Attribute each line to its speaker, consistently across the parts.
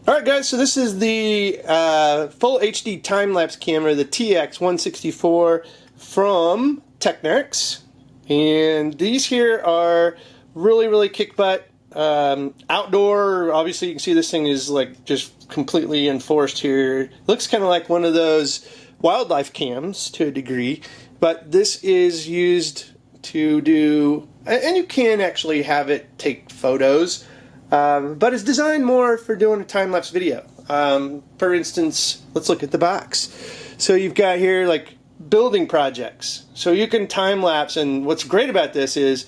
Speaker 1: Alright guys, so this is the full HD time-lapse camera, the TX-164 from Technaxx. And these here are really kick butt. Outdoor, obviously you can see this thing is like just completely enforced here. Looks kind of like one of those wildlife cams to a degree, but this is used to do, and you can actually have it take photos. But it's designed more for doing a time-lapse video. For instance, let's look at the box. So you've got here like building projects. So you can time-lapse, and what's great about this is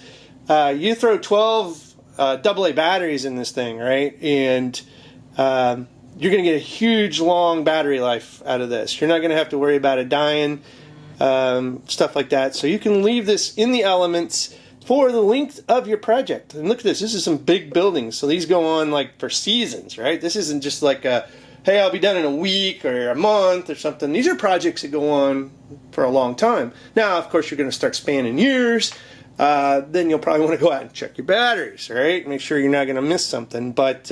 Speaker 1: you throw 12 AA batteries in this thing, right? And you're going to get a huge long battery life out of this. You're not going to have to worry about it dying, stuff like that. So you can leave this in the elements for the length of your project. And look at this, this is some big buildings, so these go on like for seasons, right? This isn't just like a, hey, I'll be done in a week or a month or something. These are projects that go on for a long time. Now, of course, you're going to start spanning years. Then you'll probably want to go out and check your batteries, right? Make sure you're not going to miss something. But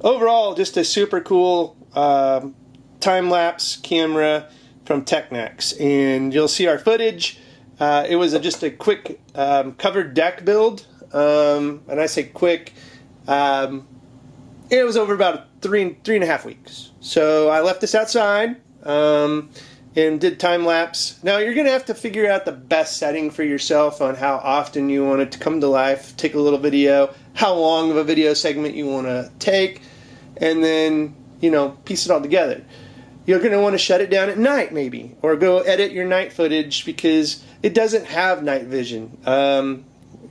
Speaker 1: overall, just a super cool time-lapse camera from Technaxx. And you'll see our footage. It was just a quick covered deck build, and I say quick, it was over about three and a half weeks. So I left this outside and did time-lapse. Now you're going to have to figure out the best setting for yourself on how often you want it to come to life, take a little video, how long of a video segment you want to take, and then, you know, piece it all together. You're going to want to shut it down at night maybe, or go edit your night footage because it doesn't have night vision.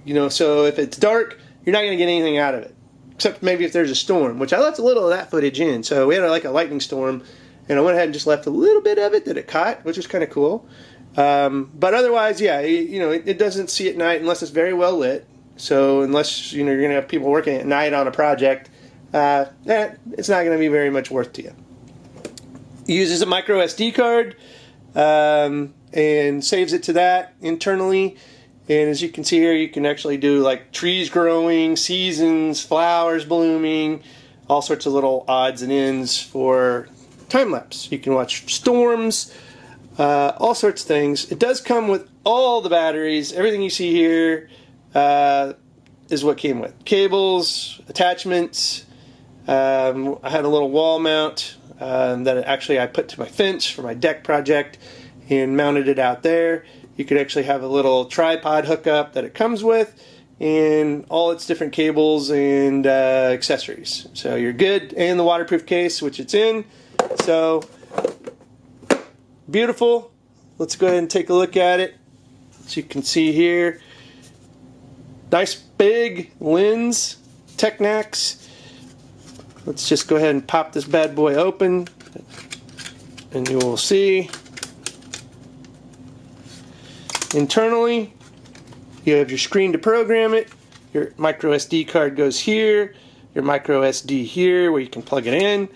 Speaker 1: You know, so if it's dark, you're not going to get anything out of it, except maybe if there's a storm, which I left a little of that footage in. So we had like a lightning storm, and I went ahead and just left a little bit of it that it caught, which was kind of cool. But otherwise, yeah, you know, it doesn't see at night unless it's very well lit. So unless, you know, you're going to have people working at night on a project, it's not going to be very much worth to you. It uses a micro SD card and saves it to that internally. And as you can see here, you can actually do like trees growing, seasons, flowers blooming, all sorts of little odds and ends for time-lapse. You can watch storms, all sorts of things. It does come with all the batteries. Everything you see here is what came with. Cables, attachments. I had a little wall mount that actually I put to my fence for my deck project and mounted it out there. You could actually have a little tripod hookup that it comes with and all its different cables and accessories. So you're good. And the waterproof case, which it's in. So beautiful. Let's go ahead and take a look at it. As you can see here, nice big lens, Technaxx. Let's just go ahead and pop this bad boy open, and you will see internally you have your screen to program it. Your micro SD card goes here, your micro SD here where you can plug it in.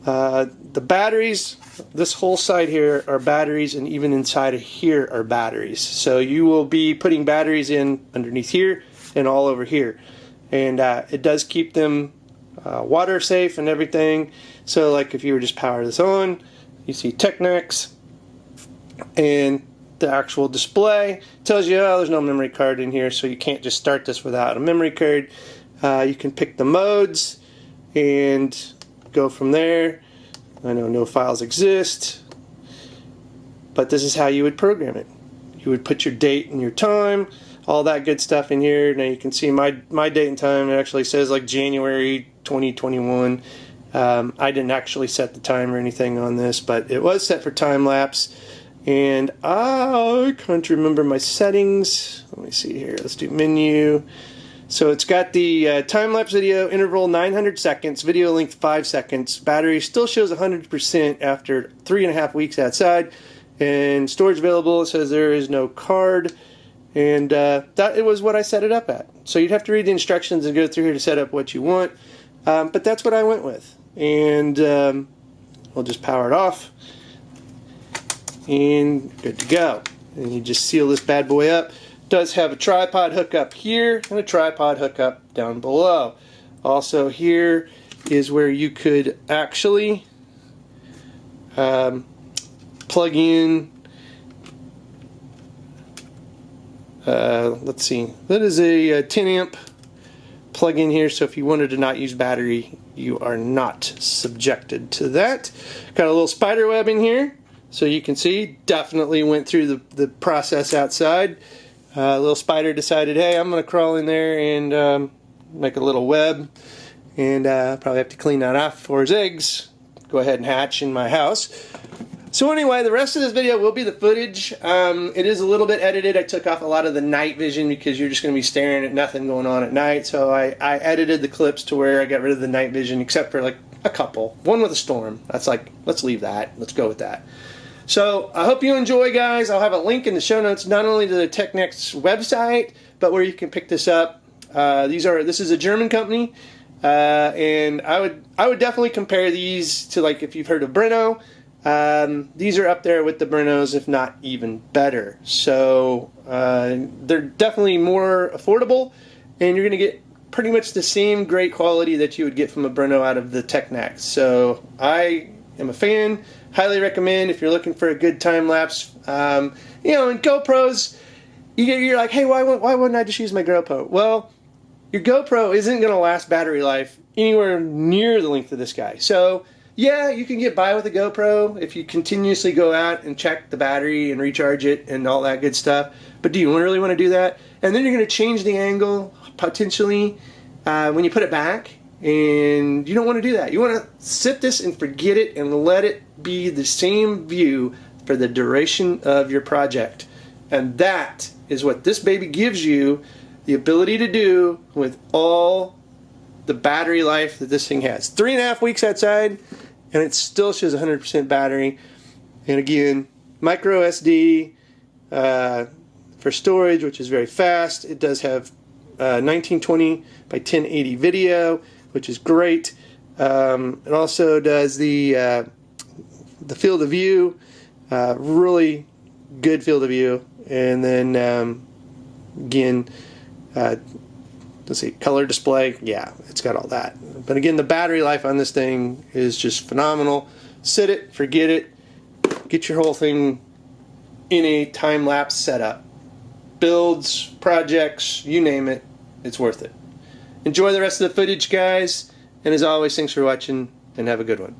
Speaker 1: The batteries, this whole side here are batteries, and even inside of here are batteries. So you will be putting batteries in underneath here and all over here, and it does keep them water safe and everything. So like if you were just power this on, you see Technaxx, and the actual display tells you, oh, there's no memory card in here, so you can't just start this without a memory card. You can pick the modes and go from there. I know no files exist, but this is how you would program it. You would put your date and your time, all that good stuff in here. Now you can see my date and time. It actually says like January 2021. I didn't actually set the time or anything on this, but it was set for time lapse. And I can't remember my settings. Let me see here. Let's do menu. So it's got the time-lapse video interval 900 seconds, video length 5 seconds. Battery still shows 100% after 3.5 weeks outside. And storage available, it says there is no card. And that it was what I set it up at. So you'd have to read the instructions and go through here to set up what you want. But that's what I went with. And we'll just power it off. And good to go. And you just seal this bad boy up. Does have a tripod hookup here and a tripod hookup down below. Also here is where you could actually plug in, let's see, that is a 10 amp plug in here, so if you wanted to not use battery, you are not subjected to that. Got a little spider web in here, so you can see, definitely went through the process outside. Little spider decided, hey, I'm going to crawl in there and make a little web, and probably have to clean that off before his eggs go ahead and hatch in my house. So anyway, the rest of this video will be the footage. It is a little bit edited. I took off a lot of the night vision because you're just going to be staring at nothing going on at night. So I edited the clips to where I got rid of the night vision, except for like a couple. One with a storm. That's like, let's leave that. Let's go with that. So I hope you enjoy, guys. I'll have a link in the show notes, not only to the Technaxx website, but where you can pick this up. This is a German company, and I would definitely compare these to, like, if you've heard of Breno. These are up there with the Brenos, if not even better. So they're definitely more affordable, and you're going to get pretty much the same great quality that you would get from a Breno out of the Technaxx. So I am a fan. Highly recommend if you're looking for a good time lapse. You know, and GoPros, you're like, hey, why wouldn't I just use my GoPro? Well, your GoPro isn't going to last battery life anywhere near the length of this guy. So yeah, you can get by with a GoPro if you continuously go out and check the battery and recharge it and all that good stuff. But do you really want to do that? And then you're going to change the angle potentially when you put it back, and you don't want to do that. You want to sit this and forget it and let it be the same view for the duration of your project. And that is what this baby gives you the ability to do with all the battery life that this thing has. 3.5 weeks outside, and it still shows 100% battery. And again, micro SD for storage, which is very fast. It does have 1920 by 1080 video, which is great. It also does the field of view, really good field of view. And then again, let's see, color display, yeah, it's got all that. But again, the battery life on this thing is just phenomenal. Sit it, forget it, get your whole thing in a time-lapse setup. Builds, projects, you name it, it's worth it. Enjoy the rest of the footage, guys, and as always, thanks for watching, and have a good one.